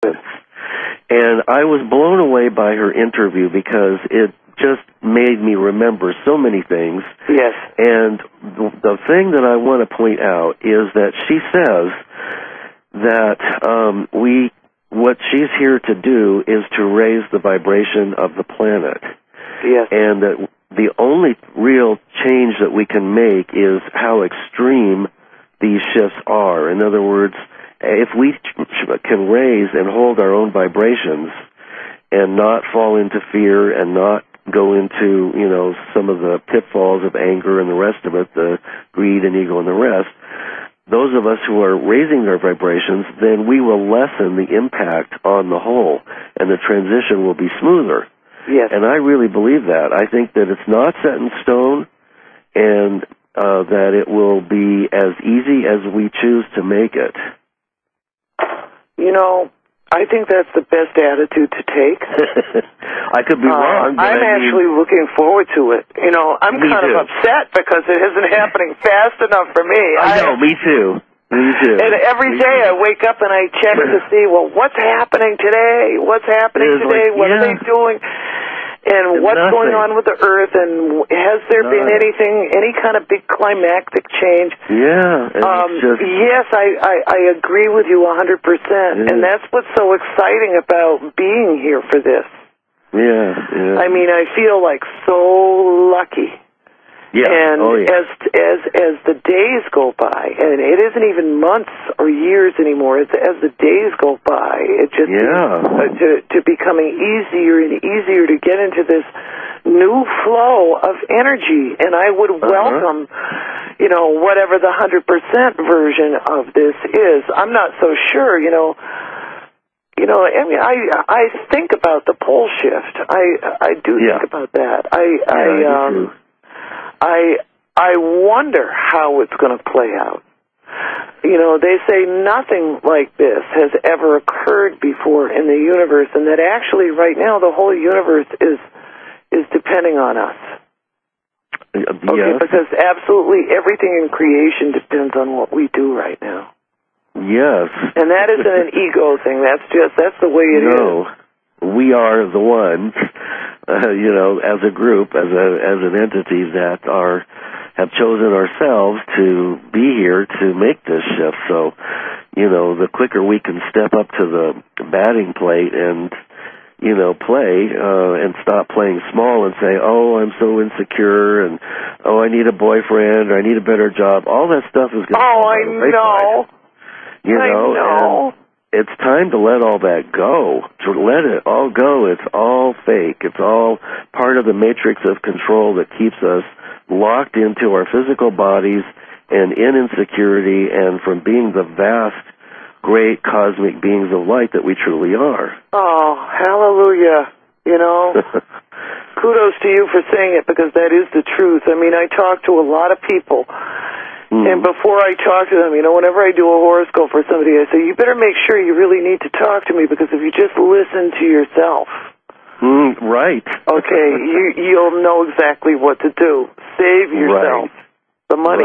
And I was blown away by her interview because it just made me remember so many things. Yes. And the thing that I want to point out is that she says that what she's here to do is to raise the vibration of the planet. Yes. And that the only real change that we can make is how extreme these shifts are. In other words, if we can raise and hold our own vibrations and not fall into fear and not go into, some of the pitfalls of anger and the rest of it, the greed and ego and the rest, those of us who are raising our vibrations, then we will lessen the impact on the whole, and the transition will be smoother. Yes. And I really believe that. I think that it's not set in stone, and that it will be as easy as we choose to make it. I think that's the best attitude to take. I could be wrong. But I'm actually looking forward to it. I'm kind of upset because it isn't happening fast enough for me. I know, me too. Me too. And every day I wake up and I check to see, what's happening today? What's happening today? What are they doing? And what's going on with the Earth, and has there been any kind of big climactic change? Yeah. Yes, I agree with you 100%, and that's what's so exciting about being here for this. Yeah. I mean, I feel like so lucky. Yeah. And as the days go by, and it isn't even months or years anymore, as the days go by, it just to becoming easier and easier to get into this new flow of energy. And I would welcome, whatever the 100% version of this is. I'm not so sure, I mean, I think about the pole shift. I do think about that. I wonder how it's going to play out. They say nothing like this has ever occurred before in the universe, and that actually right now the whole universe is depending on us. Okay, because absolutely everything in creation depends on what we do right now. Yes. And that isn't an ego thing. That's the way it is. We are the ones, as a group, as an entity that have chosen ourselves to be here to make this shift. So, the quicker we can step up to the batting plate and, play and stop playing small and say, oh, I'm so insecure, and I need a boyfriend, or I need a better job. All that stuff is going to I know. I know. It's time to let all that go, to let it all go. It's all fake. It's all part of the matrix of control that keeps us locked into our physical bodies and in insecurity and from being the vast, great cosmic beings of light that we truly are. Oh, hallelujah. Kudos to you for saying it, because that is the truth. I mean, I talk to a lot of people. And before I talk to them, whenever I do a horoscope for somebody, I say, you better make sure you really need to talk to me, because if you just listen to yourself, right. Okay, you'll know exactly what to do. Save yourself the money.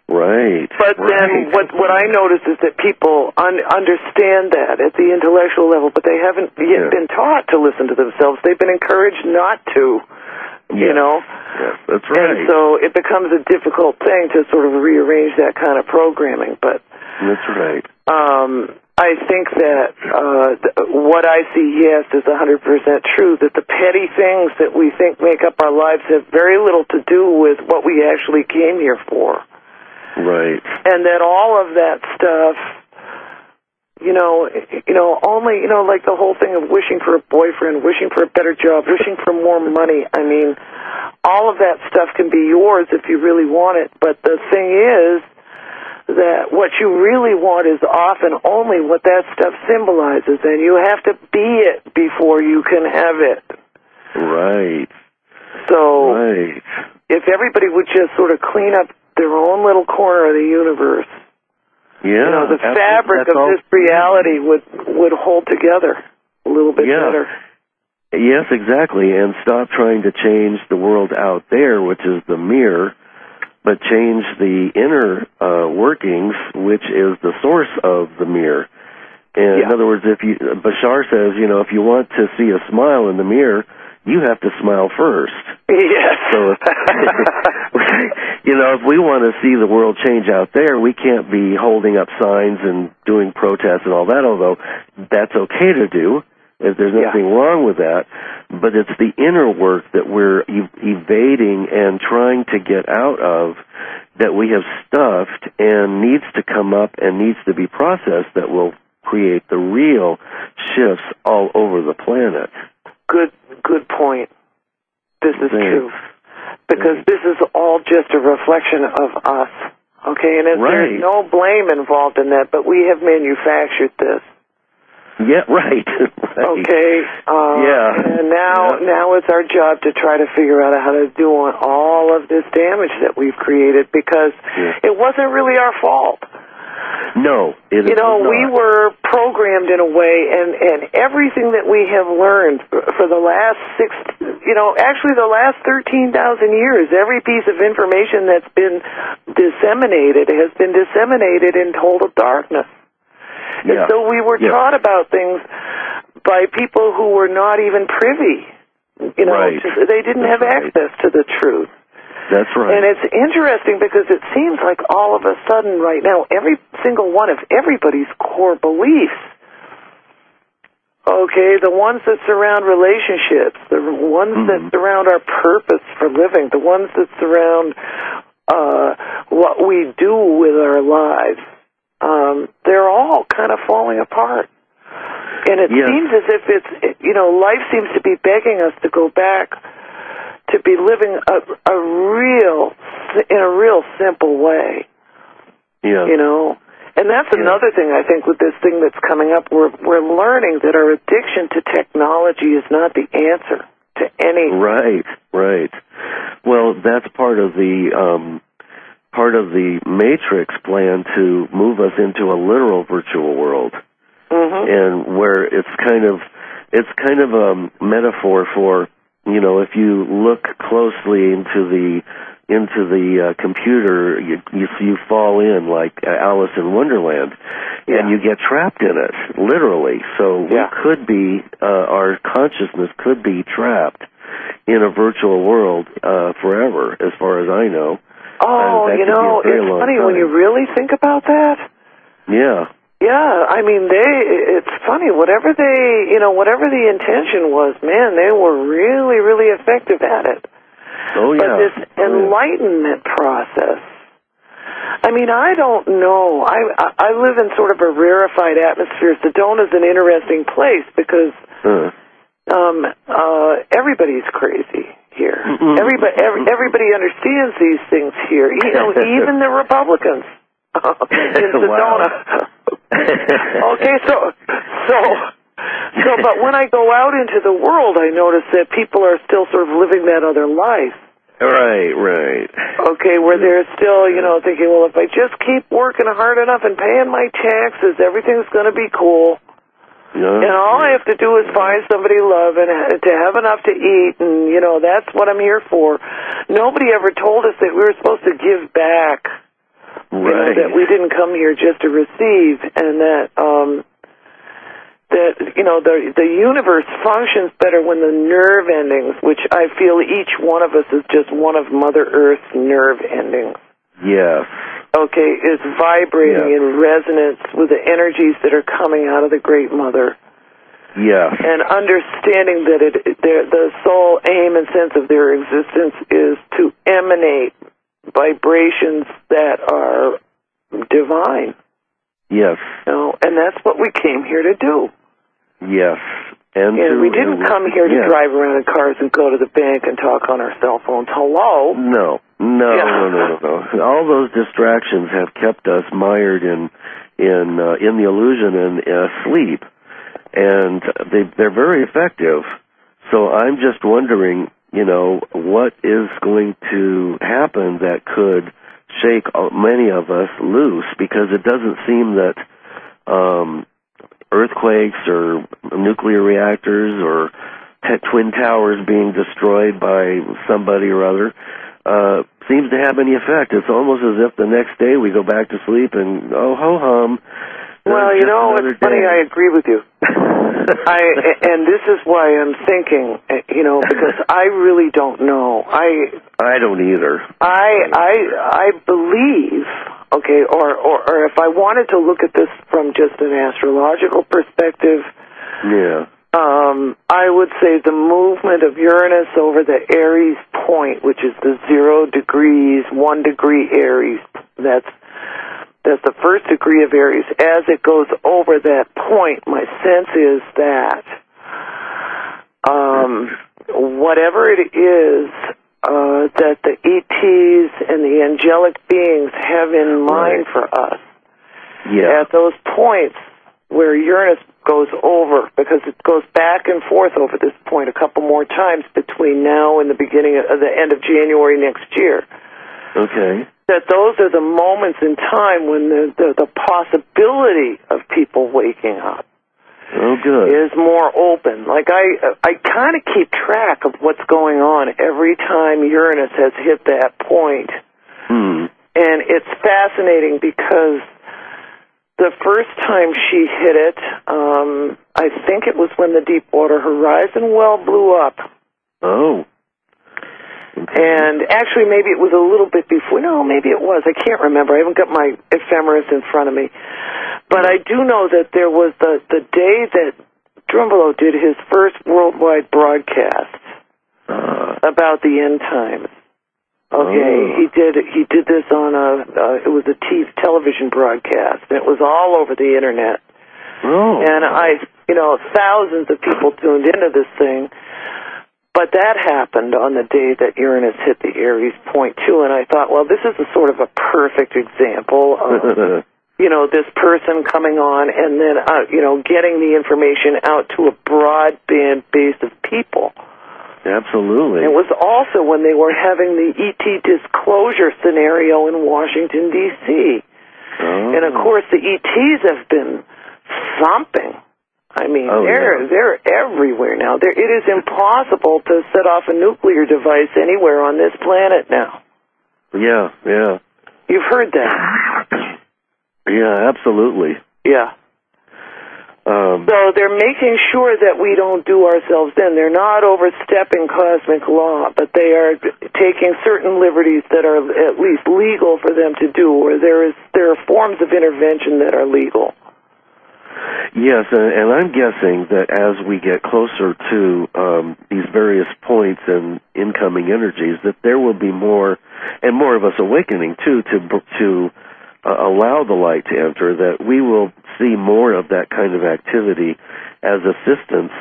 Right. But then what I notice is that people understand that at the intellectual level, but they haven't yet been taught to listen to themselves. They've been encouraged not to. Yes, that's right. And so it becomes a difficult thing to sort of rearrange that kind of programming. But that's right. I think that what I see, yes, is 100% true, that the petty things that we think make up our lives have very little to do with what we actually came here for. Right. And that all of that stuff, only, like the whole thing of wishing for a boyfriend, wishing for a better job, wishing for more money. I mean, all of that stuff can be yours if you really want it. But the thing is that what you really want is often only what that stuff symbolizes, and you have to be it before you can have it. Right. So if everybody would just sort of clean up their own little corner of the universe, the fabric of this reality would hold together a little bit better. Yes, exactly, and stop trying to change the world out there, which is the mirror, but change the inner workings, which is the source of the mirror. And in other words, Bashar says, if you want to see a smile in the mirror, you have to smile first. Yes. So, if we want to see the world change out there, we can't be holding up signs and doing protests and all that, although that's okay to do. There's nothing wrong with that. But it's the inner work that we're evading and trying to get out of that we have stuffed and needs to come up and needs to be processed that will create the real shifts all over the planet. Good point. This is true. Because this is all just a reflection of us. Okay, and there's no blame involved in that, but we have manufactured this. Yeah, right. Okay. And now it's our job to try to figure out how to do all of this damage that we've created, because it wasn't really our fault. No, it is not. We were programmed in a way, and everything that we have learned for the last the last 13,000 years, every piece of information that's been disseminated has been disseminated in total darkness. And so we were taught about things by people who were not even privy. They didn't have access to the truth. That's right. And it's interesting because it seems like all of a sudden right now, every single one of everybody's core beliefs, the ones that surround relationships, the ones that surround our purpose for living, the ones that surround what we do with our lives, they're all kind of falling apart. And it seems as if life seems to be begging us to go back to be living in a real simple way. And that's another thing I think with this thing that's coming up. We're learning that our addiction to technology is not the answer to any. Right. Well, that's part of the Matrix plan to move us into a literal virtual world, and where it's kind of a metaphor for. If you look closely into the computer, you fall in like Alice in Wonderland, and you get trapped in it, literally. So we could be, our consciousness could be trapped in a virtual world forever, as far as I know. Oh, it's funny when you really think about that. Yeah. Yeah, I mean, it's funny, whatever the intention was, man, they were really, really effective at it. Oh, yeah. But this enlightenment process, I mean, I don't know. I live in sort of a rarefied atmosphere. Sedona's an interesting place because everybody's crazy here. Everybody understands these things here, even the Republicans. In Sedona. Okay, but when I go out into the world, I notice that people are still sort of living that other life. Right. Okay, where they're still, thinking, well, if I just keep working hard enough and paying my taxes, everything's going to be cool. And all I have to do is find somebody to love and to have enough to eat, and, that's what I'm here for. Nobody ever told us that we were supposed to give back. That we didn't come here just to receive, and that the universe functions better when the nerve endings, which I feel each one of us is just one of Mother Earth's nerve endings. Yes. Okay, is vibrating in resonance with the energies that are coming out of the Great Mother. Yes. And understanding that the sole aim and sense of their existence is to emanate vibrations that are divine. Yes. And that's what we came here to do. Yes. And we didn't come here to drive around in cars and go to the bank and talk on our cell phones. Hello? No. All those distractions have kept us mired in the illusion and sleep, and they're very effective. So I'm just wondering, what is going to happen that could shake many of us loose, because it doesn't seem that earthquakes or nuclear reactors or twin towers being destroyed by somebody or other seems to have any effect. It's almost as if the next day we go back to sleep and, ho-hum, Well, you know, it's funny, I agree with you. And this is why I'm thinking, you know, because I really don't know. I don't either. I believe, okay, or if I wanted to look at this from just an astrological perspective, yeah, I would say the movement of Uranus over the Aries point, which is the 0 degrees, 1 degree Aries, that's the first degree of Aries. As it goes over that point, my sense is that whatever it is that the ETs and the angelic beings have in mind for us, at those points where Uranus goes over, because it goes back and forth over this point a couple more times between now and the beginning of the end of January next year. Okay. That those are the moments in time when the possibility of people waking up is more open. Like I kind of keep track of what's going on every time Uranus has hit that point. And it's fascinating because the first time she hit it, I think it was when the Deepwater Horizon well blew up. Oh. And actually, maybe it was a little bit before. No, maybe it was. I can't remember. I haven't got my ephemeris in front of me. But I do know that there was the day that Drumbolo did his first worldwide broadcast about the end times. Okay, he did this on it was a television broadcast, and it was all over the internet. And thousands of people tuned into this thing. But that happened on the day that Uranus hit the Aries point, too, and I thought, well, this is a sort of a perfect example of, you know, this person coming on and then, getting the information out to a broadband base of people. Absolutely. It was also when they were having the ET disclosure scenario in Washington, D.C. And, of course, the ETs have been thumping. I mean, they're everywhere now. It is impossible to set off a nuclear device anywhere on this planet now. Yeah, yeah. You've heard that. Yeah, absolutely. Yeah. So they're making sure that we don't do ourselves in. They're not overstepping cosmic law, but they are taking certain liberties that are at least legal for them to do, or there are forms of intervention that are legal. Yes, and I'm guessing that as we get closer to these various points and incoming energies, that there will be more and more of us awakening, too, to allow the light to enter, that we will see more of that kind of activity as assistance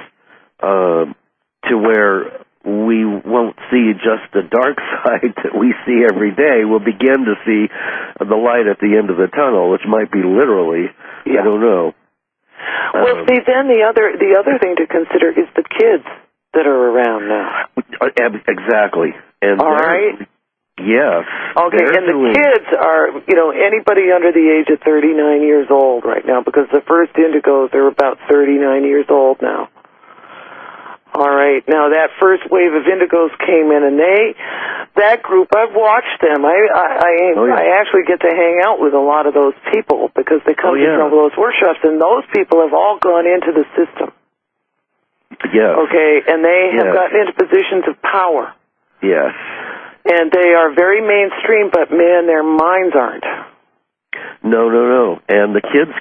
to where we won't see just the dark side that we see every day. We'll begin to see the light at the end of the tunnel, which might be literally, I don't know. Well, see, then the other thing to consider is the kids that are around now. Exactly. And all right. Yes. Okay, and the kids are, anybody under the age of 39 years old right now, because the first indigos are about 39 years old now. All right. Now, that first wave of indigos came in, and that group, I've watched them. I actually get to hang out with a lot of those people because they come to some of those workshops, and those people have all gone into the system. Yeah. Okay, and they have gotten into positions of power. Yes. And they are very mainstream, but, man, their minds aren't. No. And the kids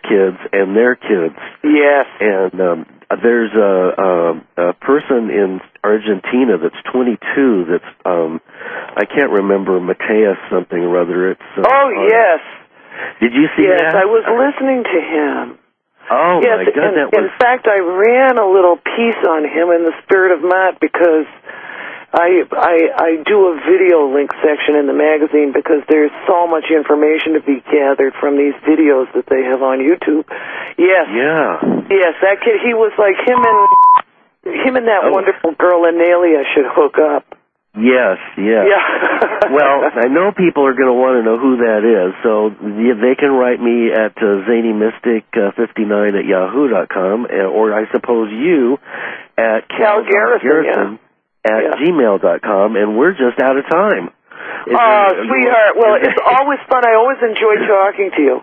and their kids. Yes. And there's a person in Argentina that's 22 that's, I can't remember, Mateus something or other. It's yes. Did you see that? Yes, I was listening to him. Oh, yes, my God. In fact, I ran a little piece on him in the spirit of Matt because I do a video link section in the magazine because there's so much information to be gathered from these videos that they have on YouTube. Yes. Yeah. Yes, that kid, he was like him and that wonderful girl Analia should hook up. Yes. Yeah. Well, I know people are going to want to know who that is, so they can write me at zanymystic59@yahoo.com, or I suppose you at CAL Garrison. At gmail.com, and we're just out of time. Sweetheart. Well, it's always fun. I always enjoy talking to you.